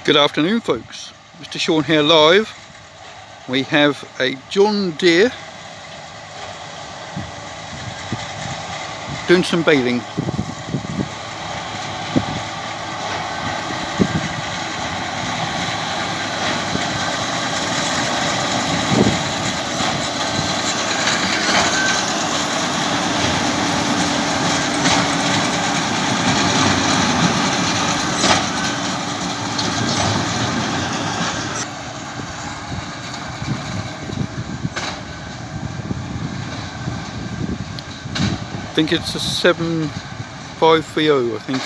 Good afternoon, folks. Mr. Sean here live. We have a John Deere doing some baling. I think it's a 7530, I think.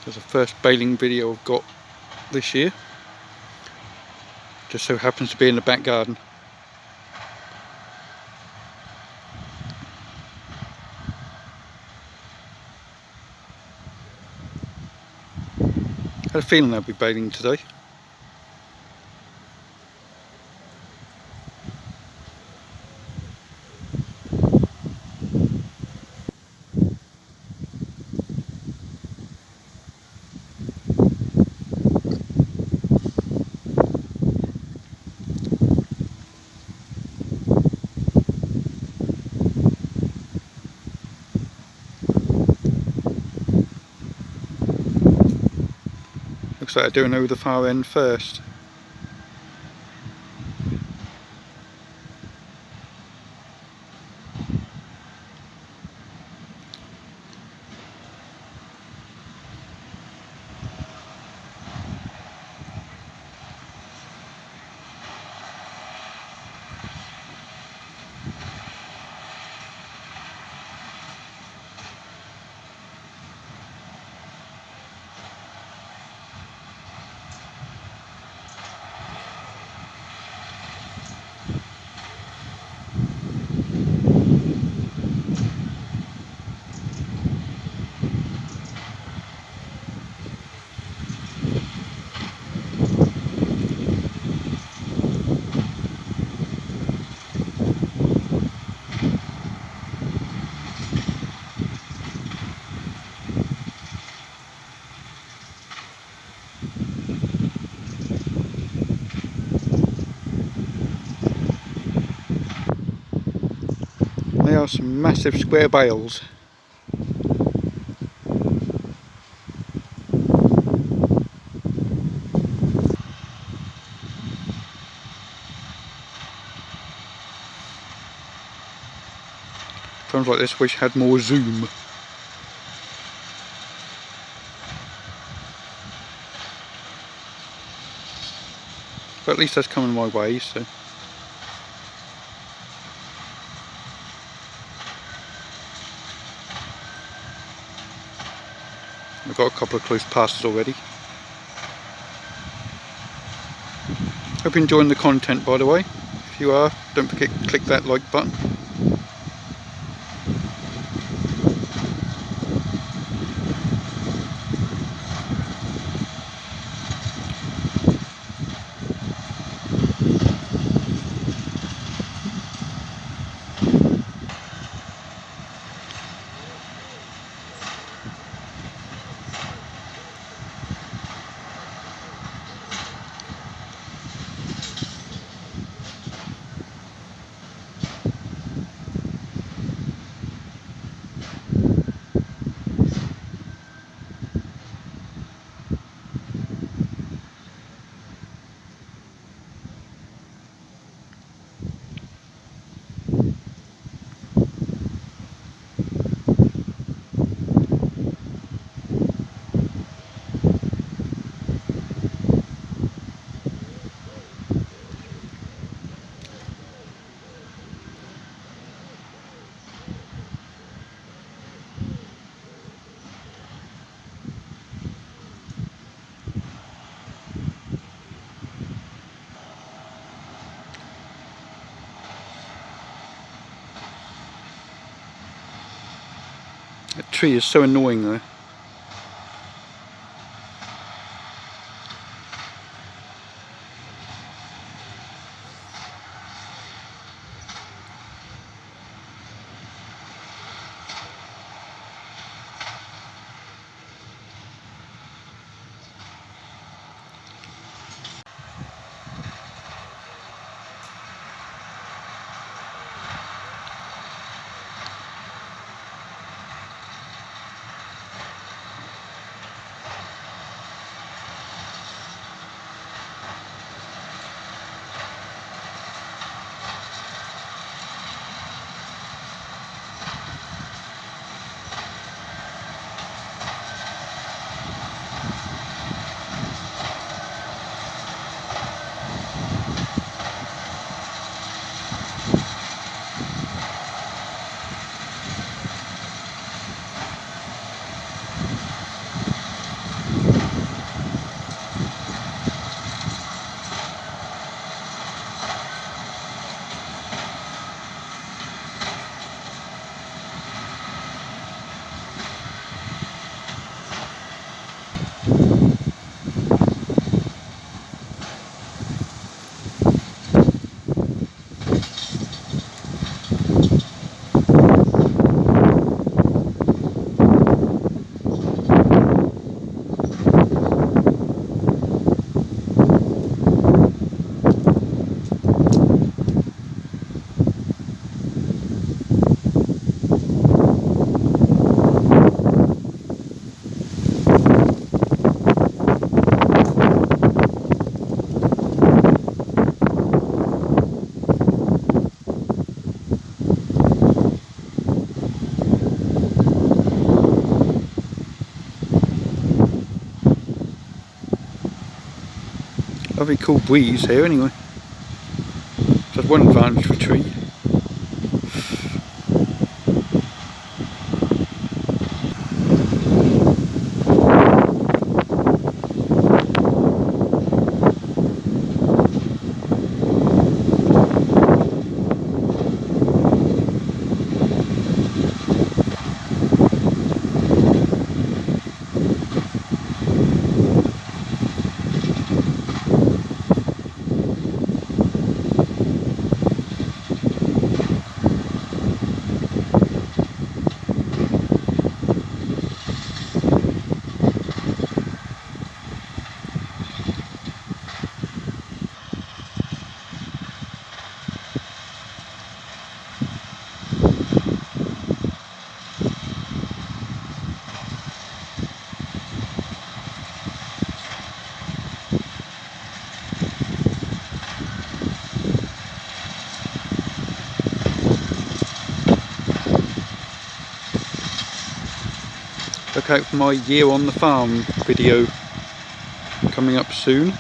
There's the first baling video I've got this year. Just so happens to be in the back garden. Had a feeling I'd be bathing today. Looks like they're doing over the far end first. They are some massive square bales. Times like this wish had more zoom. But at least that's coming my way, so. I've got a couple of close passes already. Hope you're enjoying the content, by the way. If you are, don't forget to click that like button. That tree is so annoying though. Very cool breeze here anyway. So that's one advantage for tree. Look out for my year on the farm video coming up soon.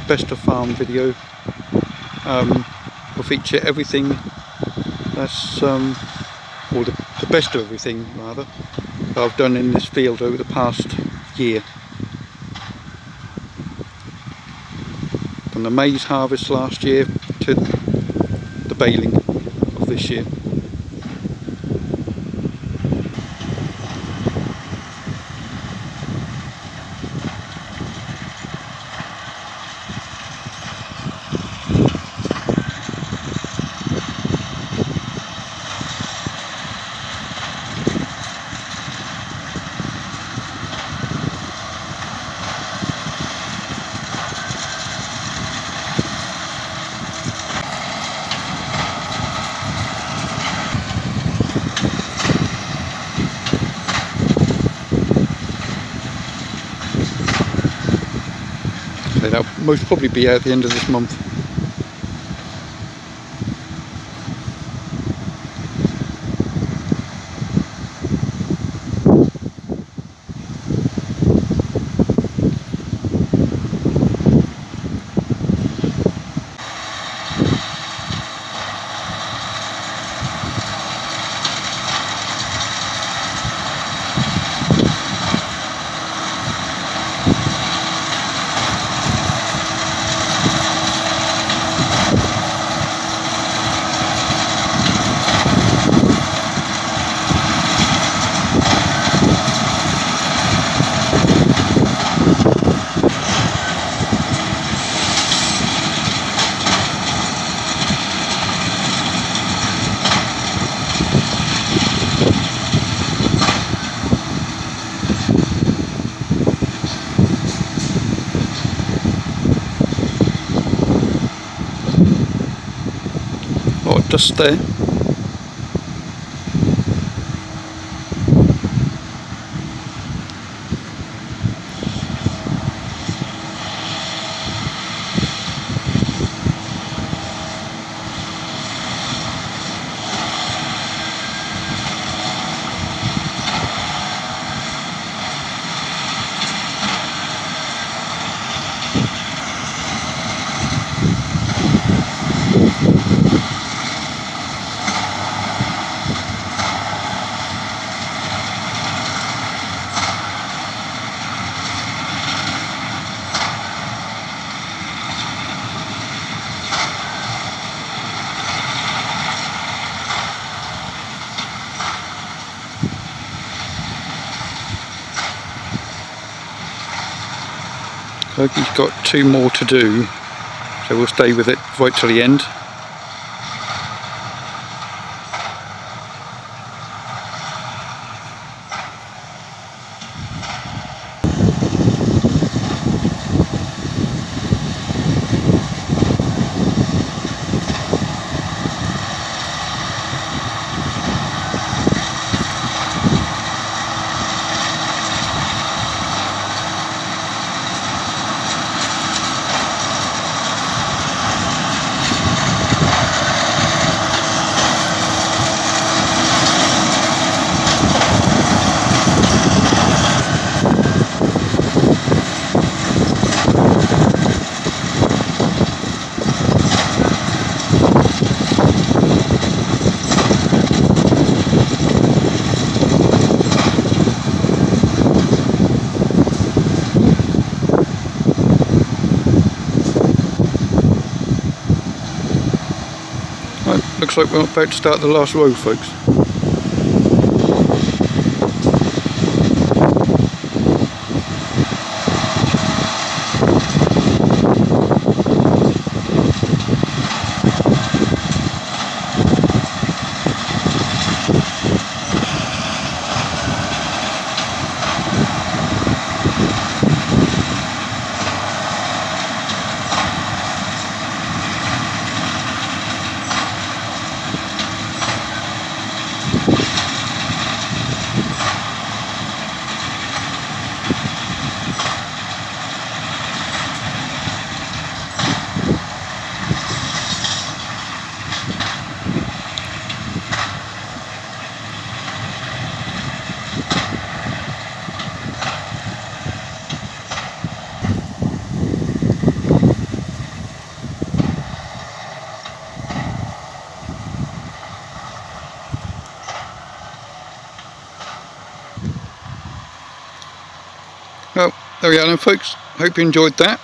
Best of farm video will feature everything that's or the best of everything rather that I've done in this field over the past year. From the maize harvest last year to the baling of this year. So that'll most probably be out at the end of this month. just there. He's got 2 more to do, so we'll stay with it right till the end. Looks like we're about to start the last row, folks. Well, there we are then, folks. Hope you enjoyed that.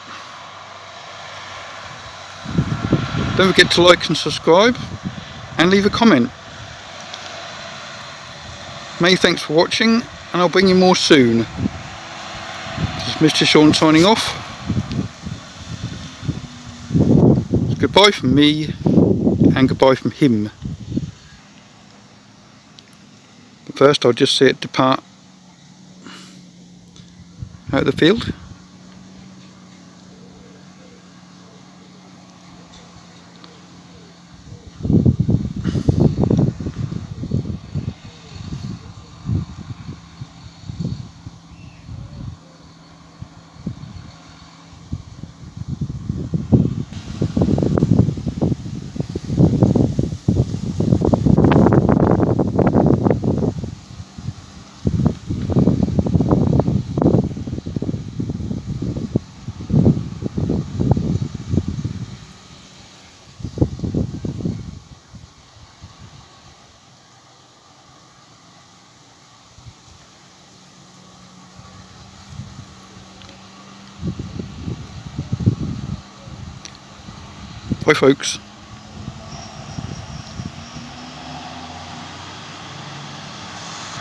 Don't forget to like and subscribe and leave a comment. Many thanks for watching, and I'll bring you more soon. This is Mr. Sean signing off. It's goodbye from me and goodbye from him. But first I'll just see it depart out of the field. Bye, folks.